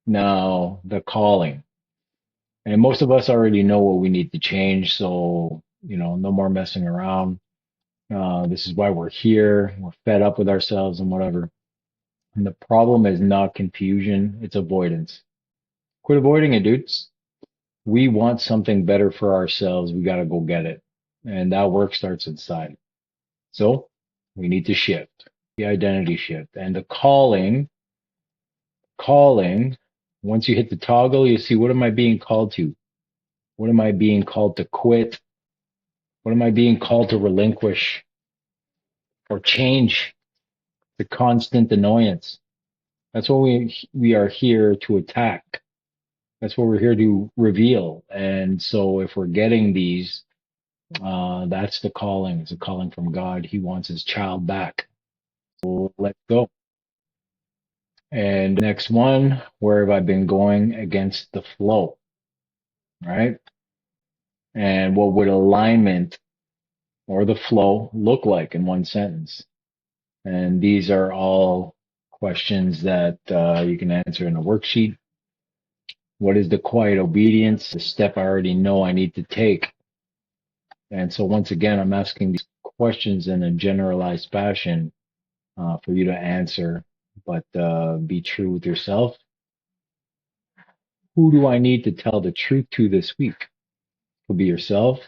Now, the calling. And most of us already know what we need to change. So, no more messing around. This is why we're here. We're fed up with ourselves and whatever. And the problem is not confusion, it's avoidance. Quit avoiding it, dudes. We want something better for ourselves. We got to go get it. And that work starts inside. So we need to shift, the identity shift. And the calling, once you hit the toggle, you see, what am I being called to? What am I being called to quit? What am I being called to relinquish or change? The constant annoyance. That's what we are here to attack. That's what we're here to reveal. And so if we're getting these, that's the calling. It's a calling from God. He wants his child back. So let's go. And next one, where have I been going against the flow, right? And what would alignment or the flow look like in one sentence? And these are all questions that you can answer in a worksheet. What is the quiet obedience? The step I already know I need to take. And so once again, I'm asking these questions in a generalized fashion for you to answer, but be true with yourself. Who do I need to tell the truth to this week? Could be yourself,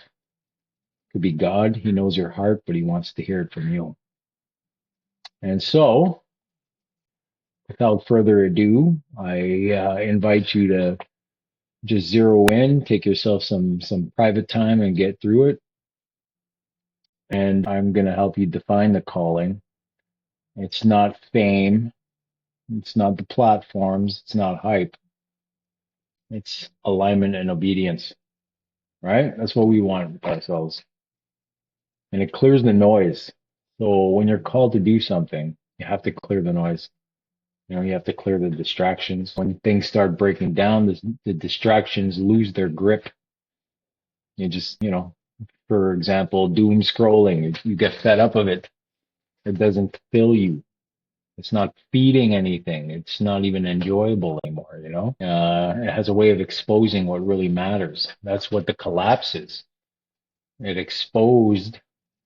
could be God. He knows your heart, but he wants to hear it from you. And so, without further ado, I invite you to just zero in, take yourself some private time and get through it. And I'm going to help you define the calling. It's not fame. It's not the platforms. It's not hype. It's alignment and obedience, right? That's what we want with ourselves. And it clears the noise. So when you're called to do something, you have to clear the noise. You have to clear the distractions. When things start breaking down, the distractions lose their grip. You just, for example, doom scrolling, you get fed up of it. It doesn't fill you. It's not feeding anything. It's not even enjoyable anymore. It has a way of exposing what really matters. That's what the collapse is. It exposed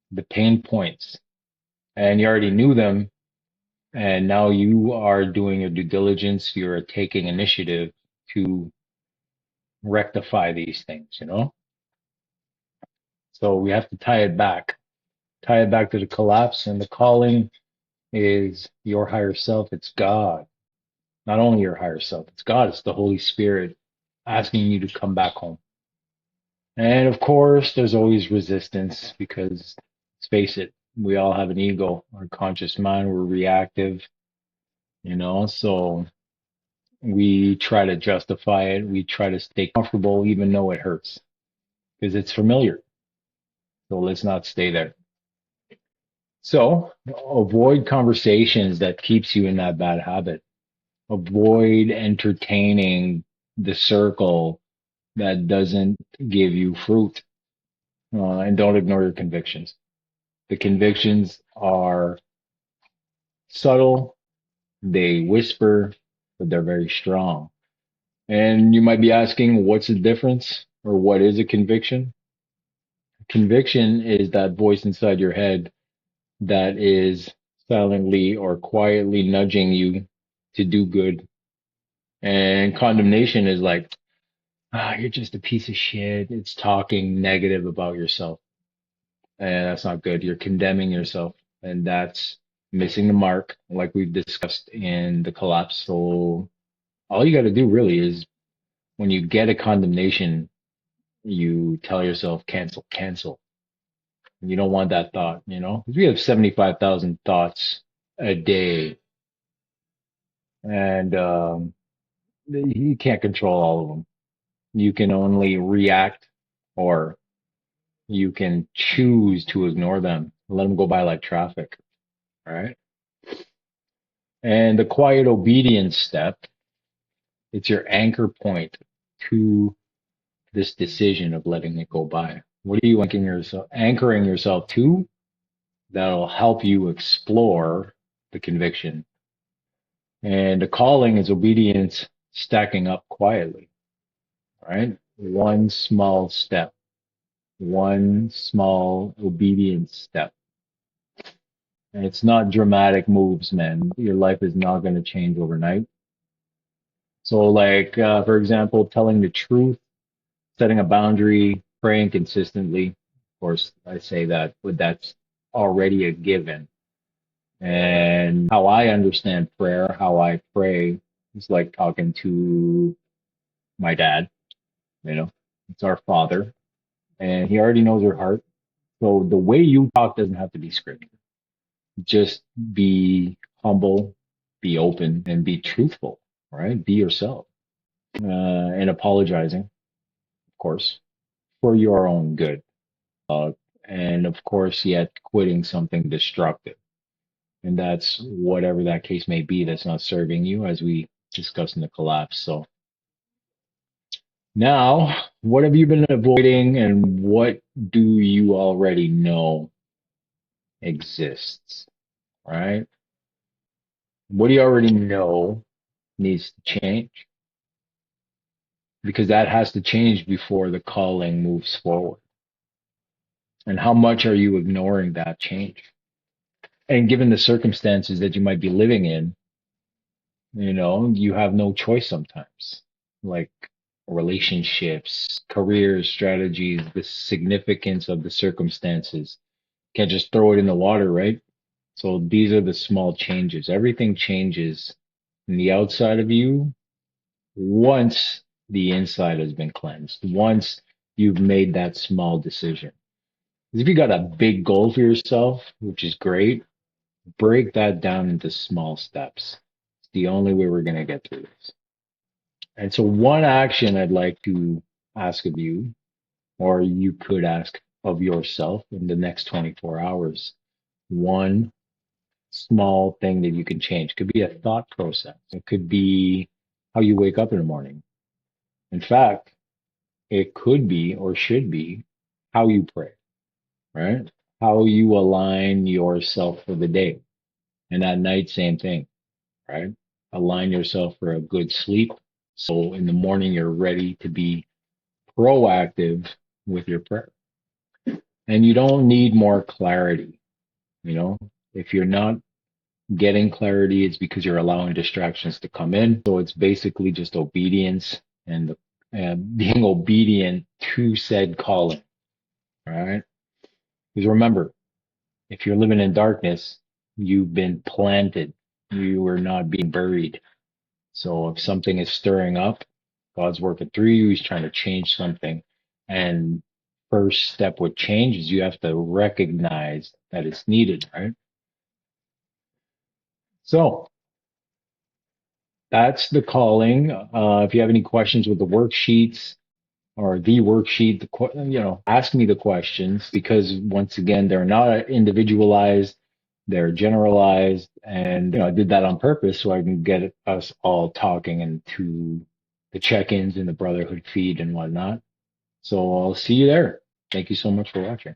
the pain points and you already knew them. And now you are doing your due diligence. You're taking initiative to rectify these things. So we have to tie it back to the collapse, and the calling is your higher self. It's God. Not only your higher self, it's God. It's the Holy Spirit asking you to come back home. And of course, there's always resistance because let's face it, we all have an ego, our conscious mind, we're reactive, so we try to justify it. We try to stay comfortable even though it hurts because it's familiar. So let's not stay there. So avoid conversations that keeps you in that bad habit. Avoid entertaining the circle that doesn't give you fruit. And don't ignore your convictions. The convictions are subtle, they whisper, but they're very strong. And you might be asking, what's the difference or what is a conviction? Conviction is that voice inside your head that is silently or quietly nudging you to do good. And condemnation is like, you're just a piece of shit. It's talking negative about yourself. And that's not good. You're condemning yourself. And that's missing the mark, like we've discussed in the collapse. So all you got to do really is when you get a condemnation, you tell yourself, cancel, cancel. You don't want that thought. 'Cause we have 75,000 thoughts a day. And you can't control all of them. You can only react or you can choose to ignore them, let them go by like traffic. All right. And the quiet obedience step, it's your anchor point to this decision of letting it go by. What are you anchoring yourself to? That'll help you explore the conviction. And the calling is obedience stacking up quietly, right? One small step, one small obedience step. And it's not dramatic moves, man. Your life is not going to change overnight. So, like, for example, telling the truth, setting a boundary, praying consistently. Of course, I say that, but that's already a given. And how I understand prayer, how I pray, is like talking to my dad, you know, it's our father, and he already knows your heart. So the way you talk doesn't have to be scripted. Just be humble, be open, and be truthful, right? Be yourself. And apologizing, of course, for your own good. And of course, yet quitting something destructive. And that's whatever that case may be that's not serving you, as we discussed in the collapse. So now, what have you been avoiding and what do you already know exists, right? What do you already know needs to change? Because that has to change before the calling moves forward. And how much are you ignoring that change? And given the circumstances that you might be living in, you have no choice sometimes, like relationships, careers, strategies, the significance of the circumstances. Can't just throw it in the water, right? So these are the small changes. Everything changes in the outside of you once the inside has been cleansed, once you've made that small decision. If you got a big goal for yourself, which is great, break that down into small steps. It's the only way we're going to get through this. And so, one action I'd like to ask of you, or you could ask of yourself in the next 24 hours, one small thing that you can change. It could be a thought process, it could be how you wake up in the morning. In fact, it could be or should be how you pray, right? How you align yourself for the day. And at night, same thing, right? Align yourself for a good sleep. So in the morning, you're ready to be proactive with your prayer. And you don't need more clarity. You know, if you're not getting clarity, it's because you're allowing distractions to come in. So it's basically just obedience and being obedient to said calling. All right. Because remember, if you're living in darkness, you've been planted. You are not being buried. So if something is stirring up, God's working through you. He's trying to change something. And first step with change is you have to recognize that it's needed, right? So that's the calling. If you have any questions with the worksheets or the worksheet, ask me the questions because once again, they're not individualized. They're generalized. And, I did that on purpose so I can get us all talking into the check-ins and the brotherhood feed and whatnot. So I'll see you there. Thank you so much for watching.